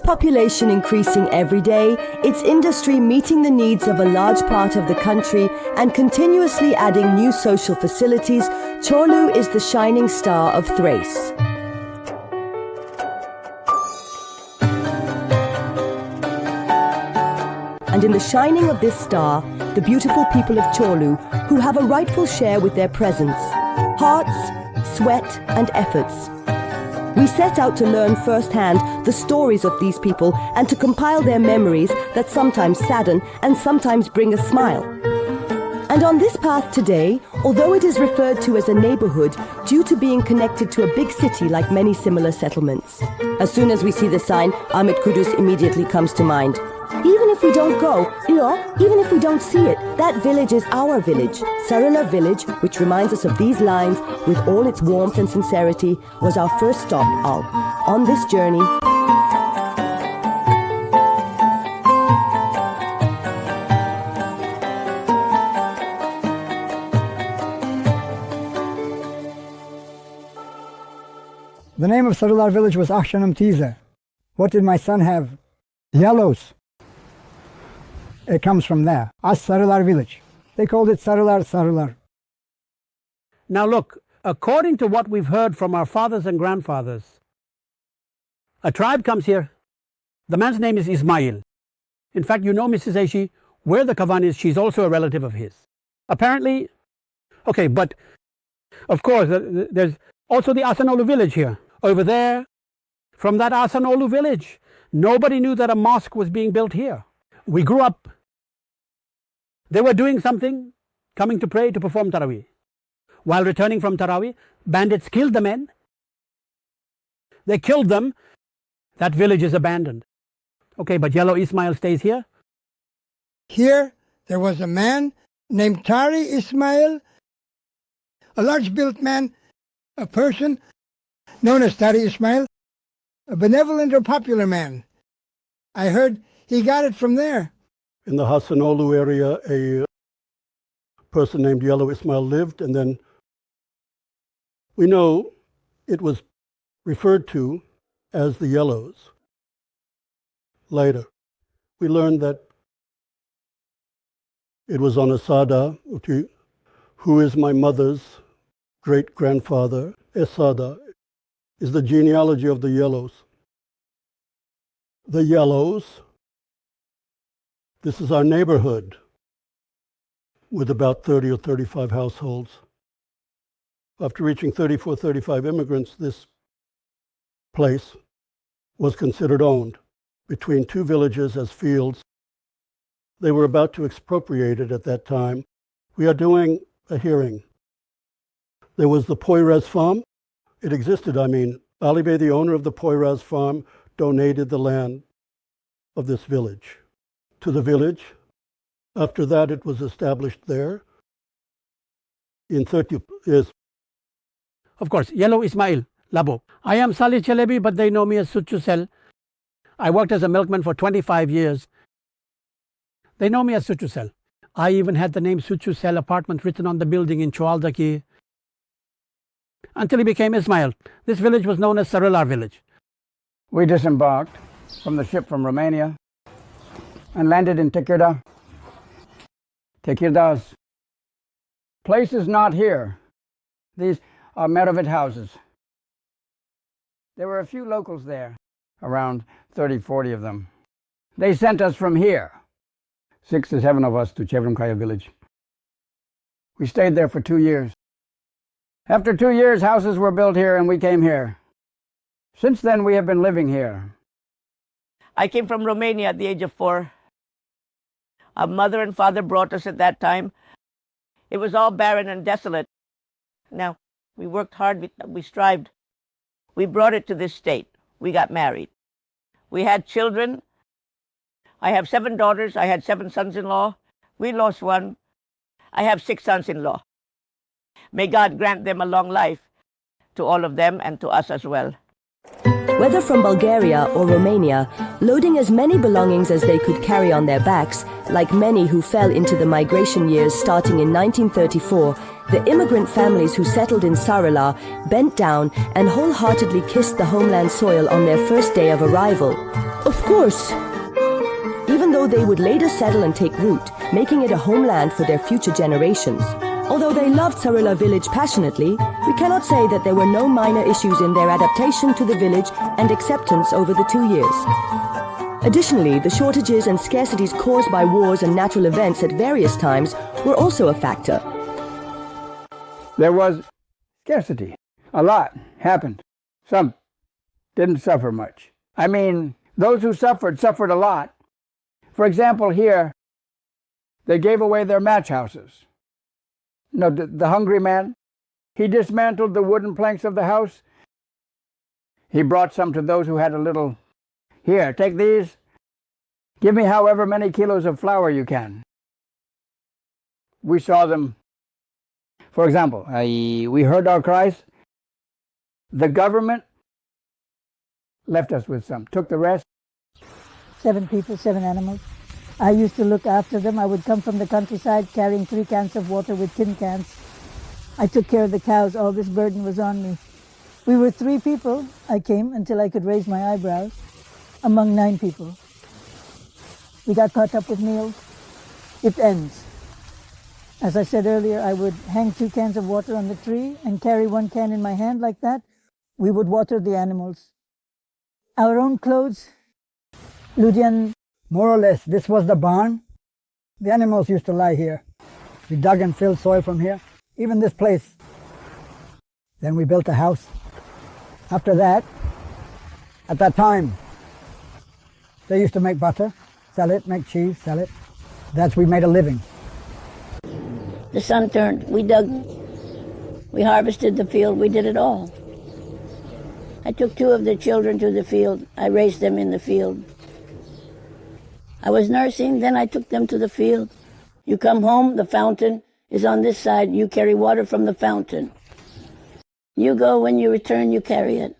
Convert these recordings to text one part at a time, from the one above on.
population increasing every day, its industry meeting the needs of a large part of the country, and continuously adding new social facilities, Çorlu is the shining star of Thrace. And in the shining of this star, the beautiful people of Çorlu, who have a rightful share with their presence, hearts, sweat, and efforts. We set out to learn firsthand the stories of these people and to compile their memories that sometimes sadden and sometimes bring a smile. And on this path today, although it is referred to as a neighborhood due to being connected to a big city like many similar settlements, as soon as we see the sign, Ahmet Kudüs immediately comes to mind. Even if we don't go, even if we don't see it, that village is our village. Sarılar village, which reminds us of these lines with all its warmth and sincerity, was our first stop on this journey. The name of Sarılar village was aşamasından. What did my son have? Yellows. It comes from there. Sarılar village. They called it Sarılar. Now look, according to what we've heard from our fathers and grandfathers, a tribe comes here. The man's name is Ismail. In fact, you know, Mrs. Aishi, where the Kavan is, she's also a relative of his. Apparently, okay, but of course, there's also the Asanolu village here. Over there, from that Asanolu village, nobody knew that a mosque was being built here. We grew up. They were doing something, coming to pray, to perform Tarawih. While returning from Tarawih, bandits killed the men. They killed them. That village is abandoned. Okay, but Yellow Ismail stays here? Here, there was a man named Tari Ismail, a large-built man, a person known as Tari Ismail, a benevolent or popular man. I heard he got it from there. In the Hasanolu area, a person named Yellow Ismail lived, and then we know it was referred to as the Yellows. Later, we learned that it was on Asada, who is my mother's great-grandfather. Esada is the genealogy of the Yellows. The Yellows, this is our neighborhood with about 30 or 35 households. After reaching 34, 35 immigrants, this place was considered owned between two villages as fields. They were about to expropriate it at that time. We are doing a hearing. There was the Poyraz farm. It existed, Ali Bey, the owner of the Poyraz farm, donated the land of this village to the village. After that, it was established there in 30 years. Of course, Yellow Ismail, Labo. I am Salih Chelebi, but they know me as Suchusel. I worked as a milkman for 25 years. They know me as Suchusel. I even had the name Suchusel apartment written on the building in Çoğaldaki. Until he became Ismail. This village was known as Sarılar village. We disembarked from the ship from Romania and landed in Tekirdağ. Tekirdağ's place is not here. These are Meravet houses. There were a few locals there, around 30, 40 of them. They sent us from here, 6 to 7 of us, to Çevrimkaya village. We stayed there for 2 years. After 2 years, houses were built here and we came here. Since then, we have been living here. I came from Romania at the age of 4. Our mother and father brought us at that time. It was all barren and desolate. Now, we worked hard, we strived. We brought it to this state. We got married. We had children. I have 7 daughters. I had 7 sons-in-law. We lost one. I have 6 sons-in-law. May God grant them a long life, to all of them and to us as well. Whether from Bulgaria or Romania, loading as many belongings as they could carry on their backs, like many who fell into the migration years starting in 1934, the immigrant families who settled in Sarılar bent down and wholeheartedly kissed the homeland soil on their first day of arrival. Of course, even though they would later settle and take root, making it a homeland for their future generations. Although they loved Sarılar village passionately, we cannot say that there were no minor issues in their adaptation to the village and acceptance over the 2 years. Additionally, the shortages and scarcities caused by wars and natural events at various times were also a factor. There was scarcity. A lot happened. Some didn't suffer much. I mean, those who suffered a lot. For example, here, they gave away their match houses. No, the hungry man, he dismantled the wooden planks of the house. He brought some to those who had a little. Here, take these. Give me however many kilos of flour you can. We saw them. For example, we heard our cries. The government left us with some, took the rest. 7 people, 7 animals. I used to look after them. I would come from the countryside carrying 3 cans of water with tin cans. I took care of the cows. All this burden was on me. We were 3 people. I came until I could raise my eyebrows among 9 people. We got caught up with meals. It ends. As I said earlier, I would hang 2 cans of water on the tree and carry 1 can in my hand like that. We would water the animals. Our own clothes. Ludian. More or less, this was the barn. The animals used to lie here. We dug and filled soil from here. Even this place. Then we built a house. After that, at that time, they used to make butter, sell it, make cheese, sell it. That's we made a living. The sun turned, we dug, we harvested the field, we did it all. I took 2 of the children to the field. I raised them in the field. I was nursing, then I took them to the field. You come home, the fountain is on this side. You carry water from the fountain. You go, when you return, you carry it.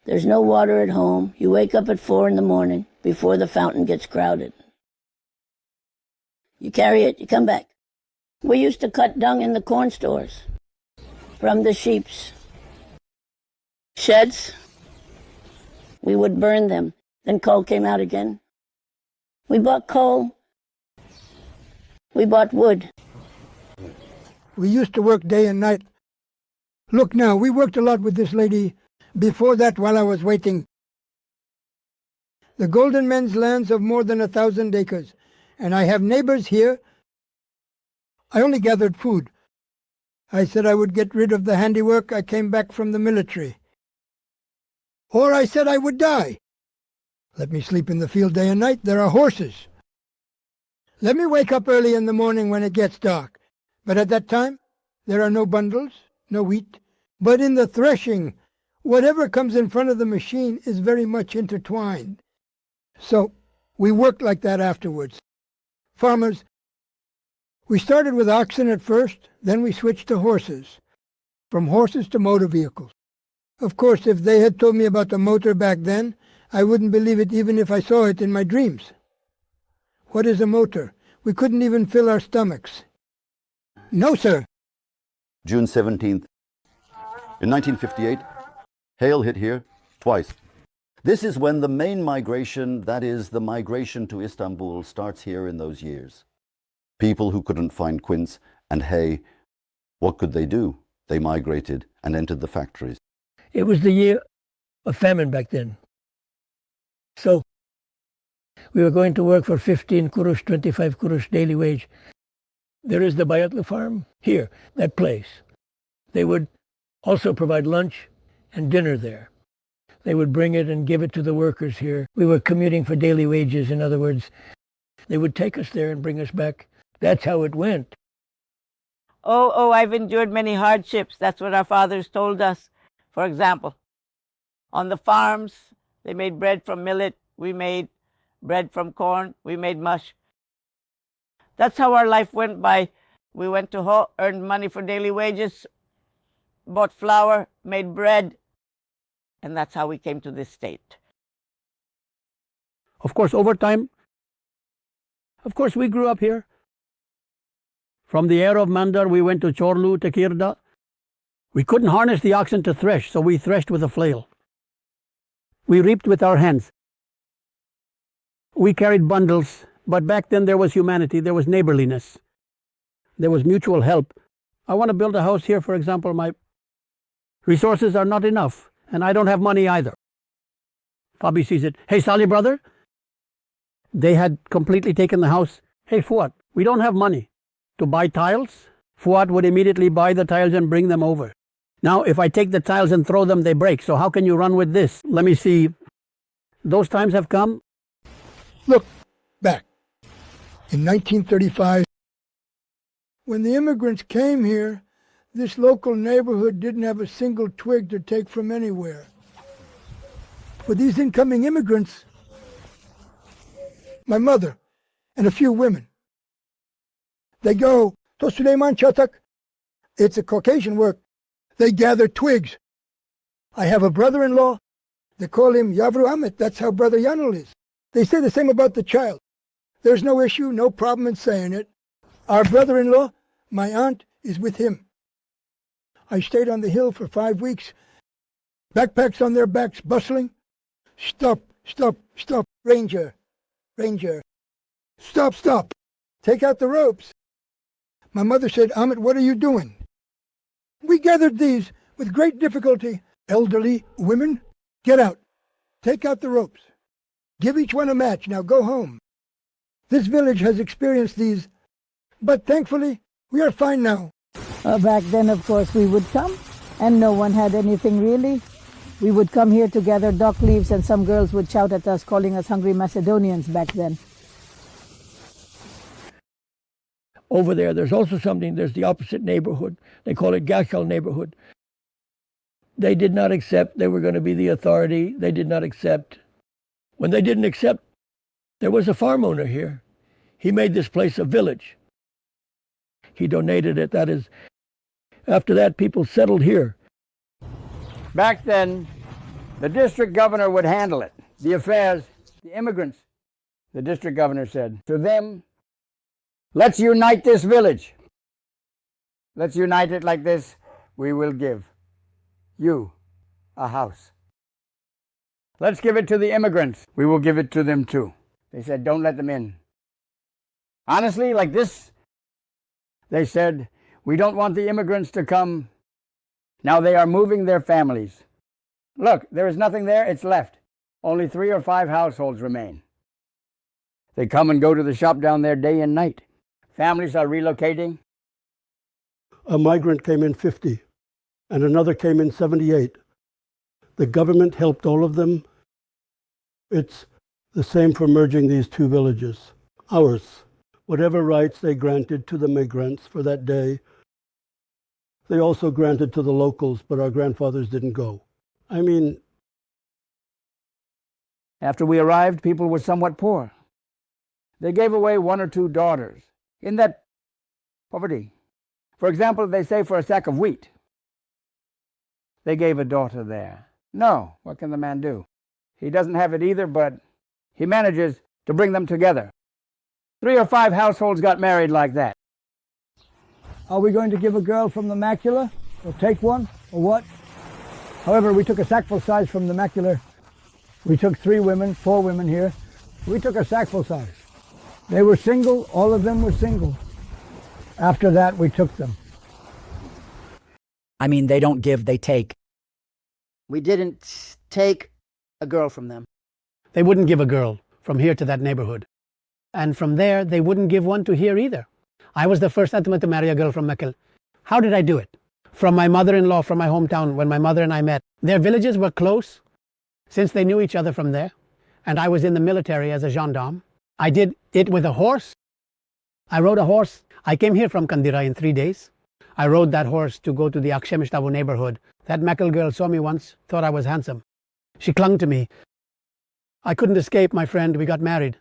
There's no water at home. You wake up at 4 in the morning before the fountain gets crowded. You carry it, you come back. We used to cut dung in the corn stores from the sheep's sheds. We would burn them. Then coal came out again. We bought coal. We bought wood. We used to work day and night. Look now, we worked a lot with this lady. Before that, while I was waiting, the golden men's lands of more than 1,000 acres. And I have neighbors here. I only gathered food. I said I would get rid of the handiwork. I came back from the military. Or I said I would die. Let me sleep in the field day and night. There are horses. Let me wake up early in the morning when it gets dark. But at that time, there are no bundles, no wheat. But in the threshing, whatever comes in front of the machine is very much intertwined. So we worked like that afterwards. Farmers, we started with oxen at first, then we switched to horses. From horses to motor vehicles. Of course, if they had told me about the motor back then, I wouldn't believe it even if I saw it in my dreams. What is a motor? We couldn't even fill our stomachs. No, sir. June 17th. In 1958, hail hit here twice. This is when the main migration, that is, the migration to Istanbul, starts here in those years. People who couldn't find quince and hay, what could they do? They migrated and entered the factories. It was the year of famine back then. So we were going to work for 15 kurush, 25 kurush daily wage. There is the Bayatlı farm here, that place. They would also provide lunch and dinner there. They would bring it and give it to the workers here. We were commuting for daily wages. In other words, they would take us there and bring us back. That's how it went. Oh, I've endured many hardships. That's what our fathers told us. For example, on the farms, they made bread from millet. We made bread from corn. We made mush. That's how our life went by. We went to earned money for daily wages, bought flour, made bread. And that's how we came to this state. Of course, over time, of course, we grew up here. From the air of Mandar, we went to Çorlu, Tekirdağ. We couldn't harness the oxen to thresh, so we threshed with a flail. We reaped with our hands. We carried bundles, but back then there was humanity, there was neighborliness, there was mutual help. I want to build a house here, for example, my resources are not enough, and I don't have money either. Fabi sees it. Hey, Salih brother, they had completely taken the house. Hey, Fuat, we don't have money to buy tiles. Fuat would immediately buy the tiles and bring them over. Now, if I take the tiles and throw them, they break. So how can you run with this? Let me see. Those times have come. Look back. In 1935, when the immigrants came here, this local neighborhood didn't have a single twig to take from anywhere. For these incoming immigrants, my mother and a few women, they go to Süleyman Çatak. It's a Caucasian work. They gather twigs. I have a brother-in-law. They call him Yavru Ahmet. That's how Brother Yanul is. They say the same about the child. There's no issue, no problem in saying it. Our brother-in-law, my aunt, is with him. I stayed on the hill for 5 weeks. Backpacks on their backs, bustling. Stop, stop, stop. Ranger, ranger. Stop, stop. Take out the ropes. My mother said, Ahmet, what are you doing? We gathered these with great difficulty. Elderly women, get out. Take out the ropes. Give each one a match. Now go home. This village has experienced these, but thankfully, we are fine now. Back then, of course, we would come, and no one had anything really. We would come here to gather dock leaves, and some girls would shout at us, calling us hungry Macedonians back then. Over there's also something, there's the opposite neighborhood. They call it Gashal neighborhood. They did not accept they were going to be the authority. They did not accept. When they didn't accept, there was a farm owner here. He made this place a village. He donated it. That is, after that, people settled here. Back then, the district governor would handle it. The affairs, the immigrants. The district governor said to them, let's unite this village. Let's unite it like this. We will give you a house. Let's give it to the immigrants. We will give it to them too. They said, don't let them in. Honestly, like this, they said, we don't want the immigrants to come. Now they are moving their families. Look, there is nothing there, it's left. Only 3 or 5 households remain. They come and go to the shop down there day and night. Families are relocating. A migrant came in 50, and another came in 78. The government helped all of them. It's the same for merging these 2 villages. Ours, whatever rights they granted to the migrants for that day, they also granted to the locals, but our grandfathers didn't go. I mean, after we arrived, people were somewhat poor. They gave away 1 or 2 daughters in that poverty. For example, they say for a sack of wheat, they gave a daughter there. No, what can the man do? He doesn't have it either, but he manages to bring them together. 3 or 5 households got married like that. Are we going to give a girl from the macula, or take one, or what? However, we took a sackful size from the macula. We took 3 women, 4 women here. We took a sackful size. They were single, all of them were single. After that, we took them. I mean, they don't give, they take. We didn't take a girl from them. They wouldn't give a girl from here to that neighborhood. And from there, they wouldn't give one to here either. I was the first Atma to marry a girl from Mekelle. How did I do it? From my mother-in-law from my hometown, when my mother and I met. Their villages were close, since they knew each other from there. And I was in the military as a gendarme. I did it with a horse. I rode a horse. I came here from Kandira in 3 days. I rode that horse to go to the Akshemishtavu neighborhood. That Mekelle girl saw me once, thought I was handsome. She clung to me. I couldn't escape, my friend. We got married.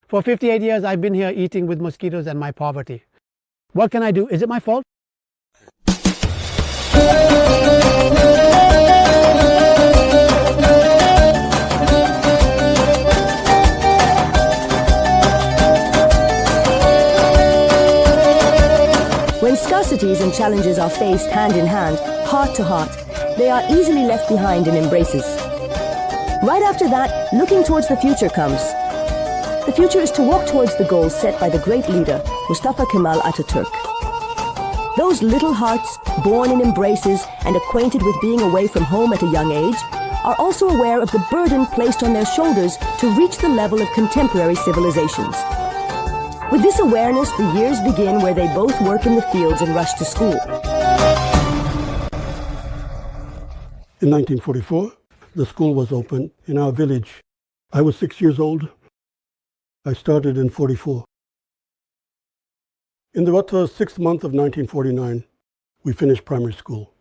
For 58 years, I've been here eating with mosquitoes and my poverty. What can I do? Is it my fault? adversities and challenges are faced hand in hand, heart to heart, they are easily left behind in embraces. Right after that, looking towards the future comes. The future is to walk towards the goals set by the great leader, Mustafa Kemal Atatürk. Those little hearts, born in embraces and acquainted with being away from home at a young age, are also aware of the burden placed on their shoulders to reach the level of contemporary civilizations. With this awareness, the years begin where they both work in the fields and rush to school. In 1944, the school was opened in our village. I was 6 years old. I started in 44. In the 6th month of 1949, we finished primary school.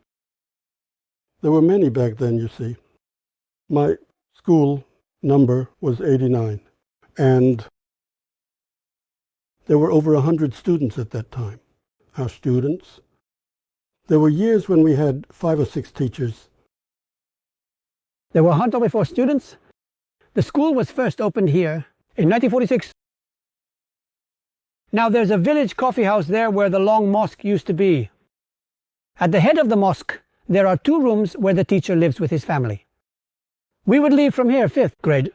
There were many back then, you see. My school number was 89, and there were over 100 students at that time. Our students. There were years when we had 5 or 6 teachers. There were 124 students. The school was first opened here in 1946. Now there's a village coffee house there where the long mosque used to be. At the head of the mosque, there are 2 rooms where the teacher lives with his family. We would leave from here, 5th grade.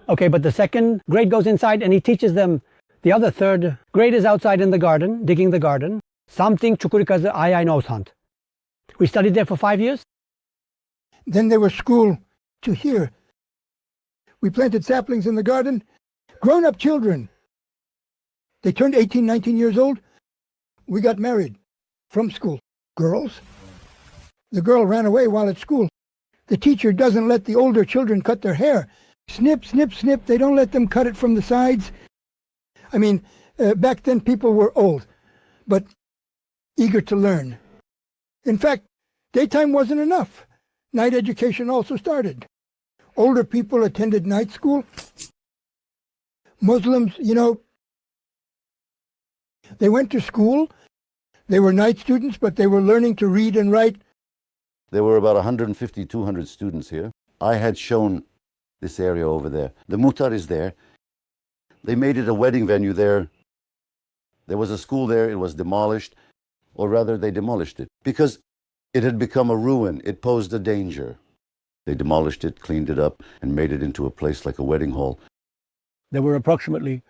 Okay, but the 2nd grade goes inside and he teaches them. The other 3rd grade is outside in the garden, digging the garden. Something Chukurikazı Ayay knows hunt. We studied there for 5 years. Then there was school to here. We planted saplings in the garden. Grown-up children. They turned 18, 19 years old. We got married from school. Girls. The girl ran away while at school. The teacher doesn't let the older children cut their hair. Snip, snip, snip. They don't let them cut it from the sides. I mean, back then people were old, but eager to learn. In fact, daytime wasn't enough. Night education also started. Older people attended night school. Muslims, they went to school. They were night students, but they were learning to read and write. There were about 150, 200 students here. I had shown this area over there. The muhtar is there. They made it a wedding venue there. There was a school there. It was demolished, or rather they demolished it because it had become a ruin. It posed a danger. They demolished it, cleaned it up, and made it into a place like a wedding hall. There were approximately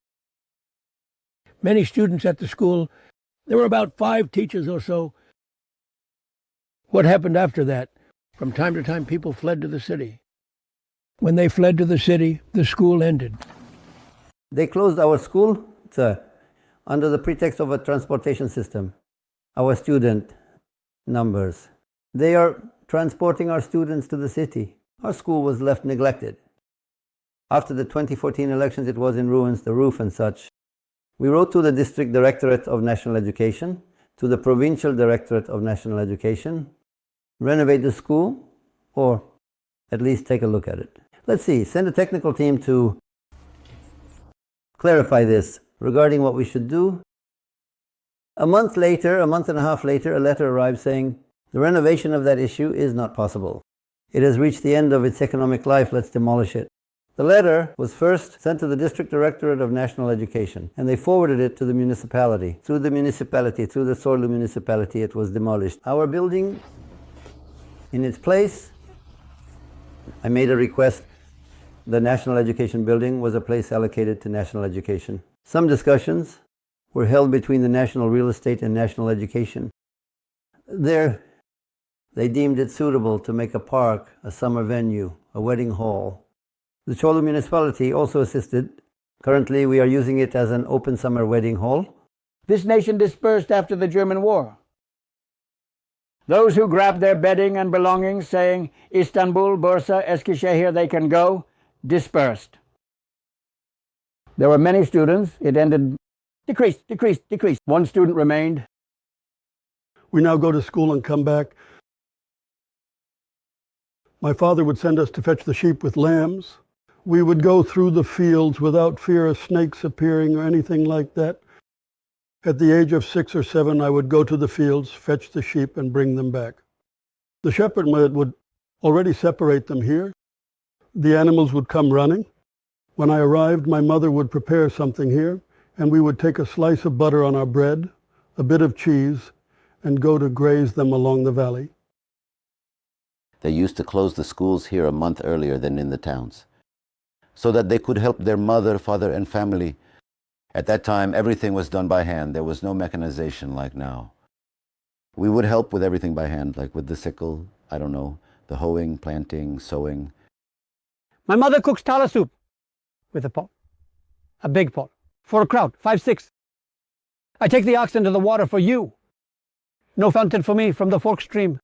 many students at the school. There were about 5 teachers or so. What happened after that? From time to time, people fled to the city. When they fled to the city, the school ended. They closed our school, sir, under the pretext of a transportation system. Our student numbers. They are transporting our students to the city. Our school was left neglected. After the 2014 elections, it was in ruins, the roof and such. We wrote to the District Directorate of National Education, to the Provincial Directorate of National Education, renovate the school, or at least take a look at it. Let's see, send a technical team to clarify this regarding what we should do. A month and a half later, a letter arrived saying, the renovation of that issue is not possible. It has reached the end of its economic life, let's demolish it. The letter was first sent to the District Directorate of National Education, and they forwarded it to the municipality. Through the Çorlu municipality, it was demolished. Our building, in its place, I made a request. The National Education building was a place allocated to national education. Some discussions were held between the National Real Estate and National Education. There, they deemed it suitable to make a park, a summer venue, a wedding hall. The Çorlu municipality also assisted. Currently, we are using it as an open summer wedding hall. This nation dispersed after the German war. Those who grabbed their bedding and belongings, saying, Istanbul, Bursa, Eskişehir, they can go, dispersed. There were many students. It ended, decreased. 1 student remained. We now go to school and come back. My father would send us to fetch the sheep with lambs. We would go through the fields without fear of snakes appearing or anything like that. At the age of 6 or 7, I would go to the fields, fetch the sheep, and bring them back. The shepherd would already separate them here. The animals would come running. When I arrived, my mother would prepare something here, and we would take a slice of butter on our bread, a bit of cheese, and go to graze them along the valley. They used to close the schools here a month earlier than in the towns, so that they could help their mother, father, and family. At that time, everything was done by hand. There was no mechanization like now. We would help with everything by hand, like with the sickle, I don't know, the hoeing, planting, sowing. My mother cooks tala soup with a pot, a big pot, for a crowd, 5, 6. I take the oxen to the water for you. No fountain for me from the fork stream.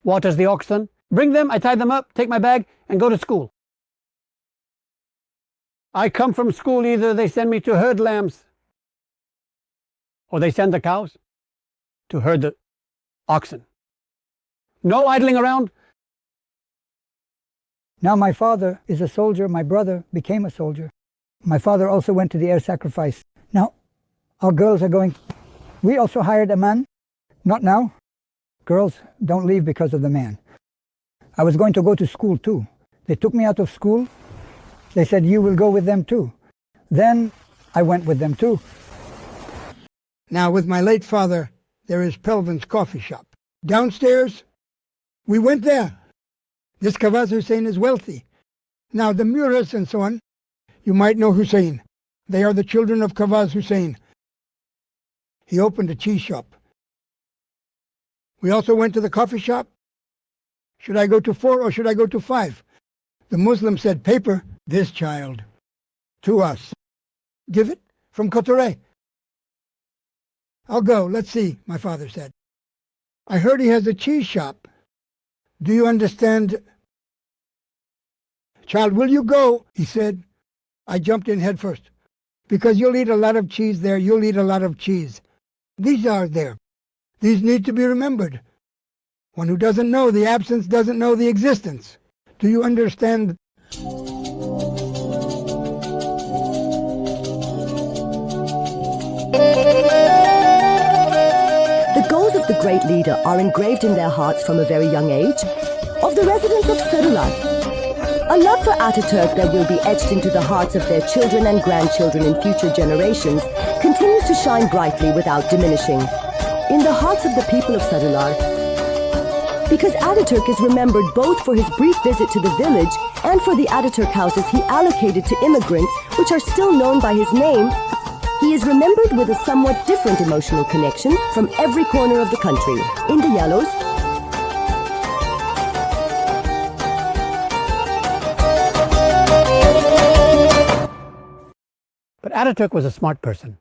Waters the oxen. Bring them, I tie them up, take my bag, and go to school. I come from school, either they send me to herd lambs, or they send the cows to herd the oxen. No idling around. Now my father is a soldier. My brother became a soldier. My father also went to the air sacrifice. Now, our girls are going. We also hired a man. Not now. Girls don't leave because of the man. I was going to go to school too. They took me out of school. They said, you will go with them too. Then I went with them too. Now, with my late father, there is Pelvin's coffee shop. Downstairs, we went there. This Kavaz Hussein is wealthy. Now, the Muras and so on, you might know Hussein. They are the children of Kavaz Hussein. He opened a cheese shop. We also went to the coffee shop. Should I go to 4 or should I go to 5? The Muslim said, paper, this child, to us. Give it from Kotoré. I'll go, let's see, my father said. I heard he has a cheese shop. Do you understand? Child, will you go? He said. I jumped in head first. Because you'll eat a lot of cheese there, you'll eat a lot of cheese. These are there. These need to be remembered. One who doesn't know the absence doesn't know the existence. Do you understand? The goals of the great leader are engraved in their hearts from a very young age. Of the residents of Sarılar, a love for Ataturk that will be etched into the hearts of their children and grandchildren in future generations continues to shine brightly without diminishing. In the hearts of the people of Sarılar, because Ataturk is remembered both for his brief visit to the village and for the Ataturk houses he allocated to immigrants, which are still known by his name, he is remembered with a somewhat different emotional connection from every corner of the country. In the yellows, But Ataturk was a smart person.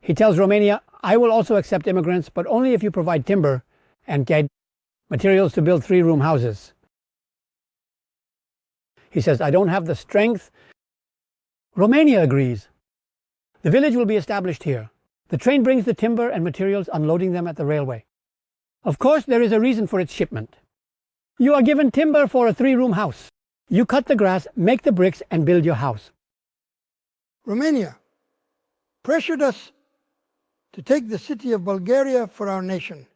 He tells Romania, I will also accept immigrants, but only if you provide timber and get materials to build 3-room houses. He says, I don't have the strength. Romania agrees. The village will be established here. The train brings the timber and materials, unloading them at the railway. Of course, there is a reason for its shipment. You are given timber for a 3-room house. You cut the grass, make the bricks, and build your house. Romania pressured us to take the city of Bulgaria for our nation.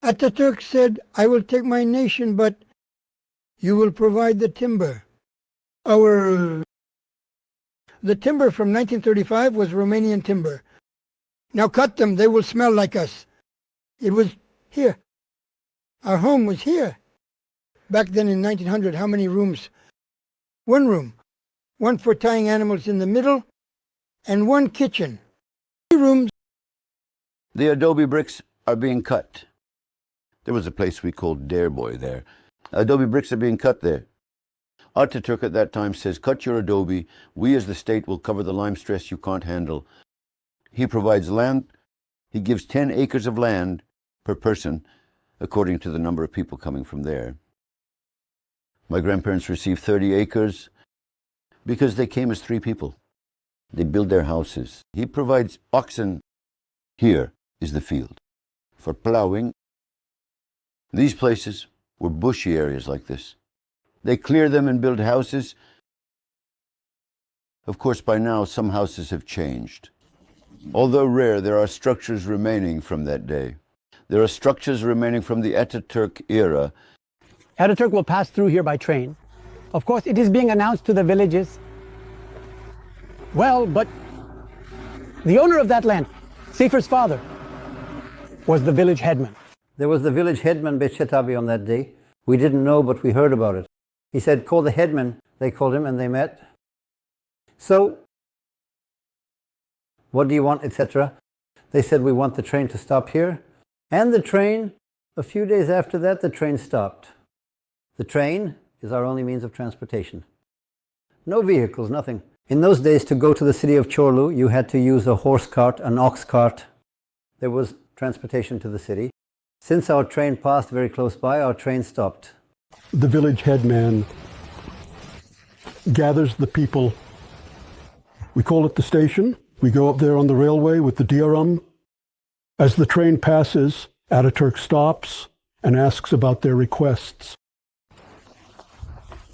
Ataturk said, I will take my nation, but you will provide the timber. The timber from 1935 was Romanian timber. Now cut them, they will smell like us. It was here. Our home was here. Back then in 1900, how many rooms? 1 room. 1 for tying animals in the middle, and 1 kitchen. 3 rooms. The adobe bricks are being cut. There was a place we called Dare Boy there. Adobe bricks are being cut there. Ataturk at that time says, cut your adobe. We as the state will cover the lime stress you can't handle. He provides land. He gives 10 acres of land per person, according to the number of people coming from there. My grandparents received 30 acres because they came as 3 people. They build their houses. He provides oxen. Here is the field for plowing. These places were bushy areas like this. They clear them and build houses. Of course, by now, some houses have changed. Although rare, there are structures remaining from that day. There are structures remaining from the Ataturk era. Ataturk will pass through here by train. Of course, it is being announced to the villages. Well, but the owner of that land, Sefer's father, was the village headman. There was the village headman Bechetabi on that day. We didn't know, but we heard about it. He said, call the headman. They called him and they met. So, what do you want, etc.? They said, we want the train to stop here. And the train, a few days after that, the train stopped. The train is our only means of transportation. No vehicles, nothing. In those days, to go to the city of Çorlu, you had to use a horse cart, an ox cart. There was transportation to the city. Since our train passed very close by, our train stopped. The village headman gathers the people. We call it the station. We go up there on the railway with the diagram. As the train passes, Ataturk stops and asks about their requests.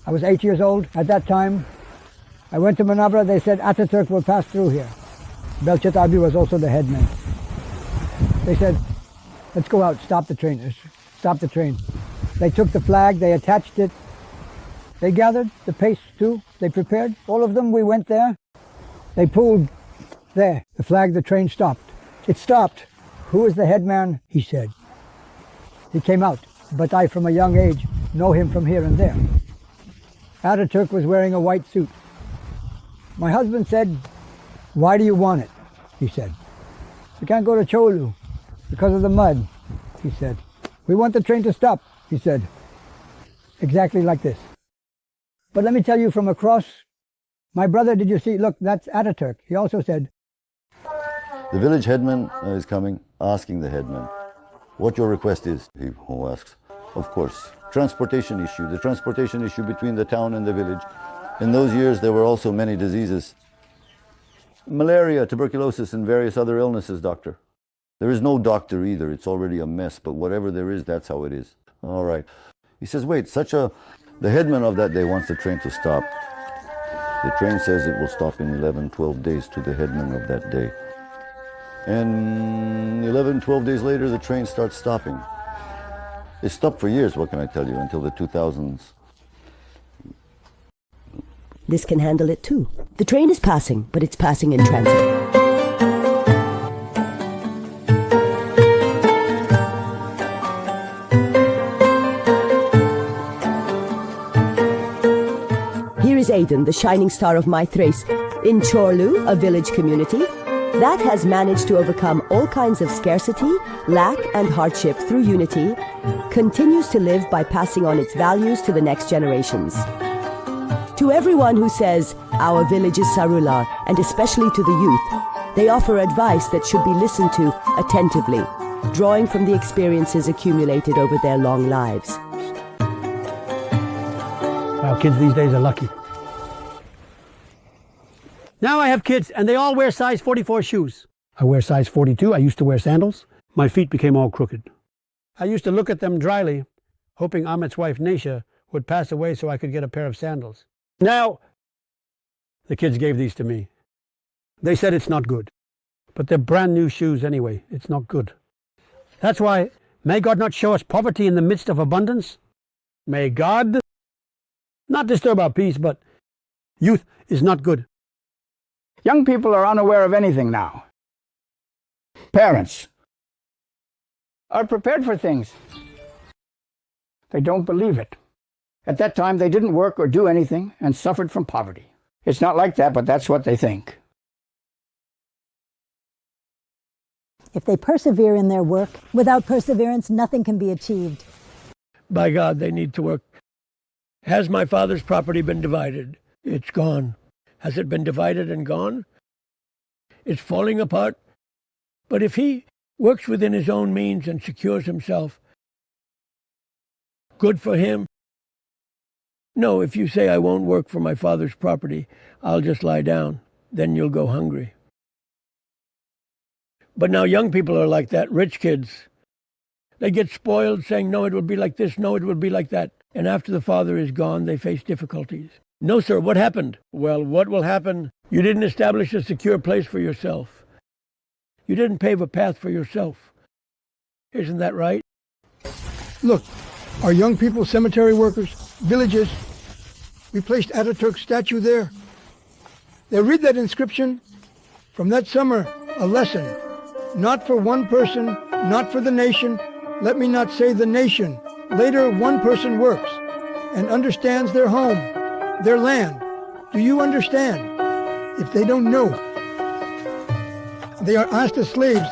I was 8 years old at that time. I went to Manavra. They said Ataturk will pass through here. Belchet Abi was also the headman. They said, let's go out, stop the train, stop the train. They took the flag, they attached it. They gathered the pace too, they prepared. All of them, we went there. They pulled there, the flag, the train stopped. It stopped. Who is the headman? He said. He came out, but I from a young age know him from here and there. Ataturk was wearing a white suit. My husband said, why do you want it? He said. We can't go to Çorlu because of the mud, he said. We want the train to stop, he said. Exactly like this. But let me tell you from across, my brother, did you see? Look, that's Ataturk. He also said. The village headman is coming, asking the headman what your request is. He who asks, of course, transportation issue, the transportation issue between the town and the village. In those years, there were also many diseases. Malaria, tuberculosis, and various other illnesses, doctor. There is no doctor either. It's already a mess, but whatever there is, that's how it is. All right. He says, wait, the headman of that day wants the train to stop. The train says it will stop in 11, 12 days to the headman of that day. And 11, 12 days later, the train starts stopping. It stopped for years, what can I tell you, until the 2000s. This can handle it too. The train is passing, but it's passing in transit. Here is Aiden, the shining star of my Thrace, in Çorlu, a village community that has managed to overcome all kinds of scarcity, lack, and hardship through unity, continues to live by passing on its values to the next generations. To everyone who says, our village is Sarılar, and especially to the youth, they offer advice that should be listened to attentively, drawing from the experiences accumulated over their long lives. Our kids these days are lucky. Now I have kids, and they all wear size 44 shoes. I wear size 42. I used to wear sandals. My feet became all crooked. I used to look at them dryly, hoping Ahmet's wife, Nesha, would pass away so I could get a pair of sandals. Now, the kids gave these to me. They said it's not good. But they're brand new shoes anyway. It's not good. That's why, may God not show us poverty in the midst of abundance. May God not disturb our peace, but youth is not good. Young people are unaware of anything now. Parents are prepared for things. They don't believe it. At that time, they didn't work or do anything and suffered from poverty. It's not like that, but that's what they think. If they persevere in their work, without perseverance, nothing can be achieved. By God, they need to work. Has my father's property been divided? It's gone. Has it been divided and gone? It's falling apart. But if he works within his own means and secures himself, good for him. No, if you say, I won't work for my father's property, I'll just lie down, then you'll go hungry. But now young people are like that, rich kids. They get spoiled saying, no, it will be like this, no, it will be like that. And after the father is gone, they face difficulties. No, sir, what happened? Well, what will happen? You didn't establish a secure place for yourself. You didn't pave a path for yourself. Isn't that right? Look, our young people, cemetery workers, villages, we placed Ataturk's statue there. They read that inscription from that summer, a lesson, not for one person, not for the nation. Let me not say the nation. Later, one person works and understands their home, their land. Do you understand? If they don't know, they are asked as slaves.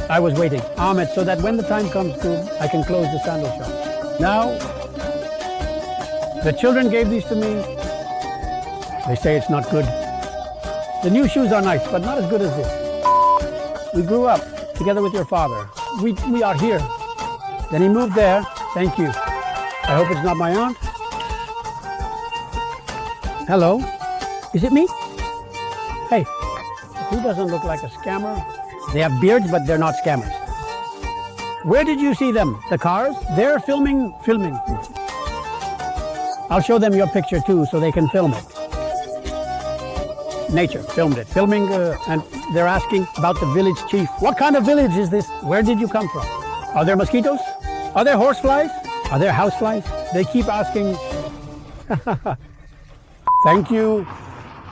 I was waiting, Ahmed, so that when the time comes to, I can close the sandal shop. Now, the children gave these to me. They say it's not good. The new shoes are nice, but not as good as this. We grew up together with your father. We are here. Then he moved there. Thank you. I hope it's not my aunt. Hello? Is it me? Hey, who doesn't look like a scammer? They have beards, but they're not scammers. Where did you see them? The cars? They're filming. I'll show them your picture too, so they can film it. Nature filmed it. Filming, and they're asking about the village chief. What kind of village is this? Where did you come from? Are there mosquitoes? Are there horseflies? Are there houseflies? They keep asking. Thank you.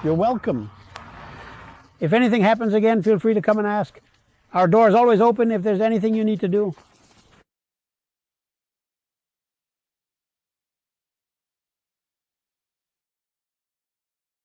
You're welcome. If anything happens again, feel free to come and ask. Our door is always open if there's anything you need to do.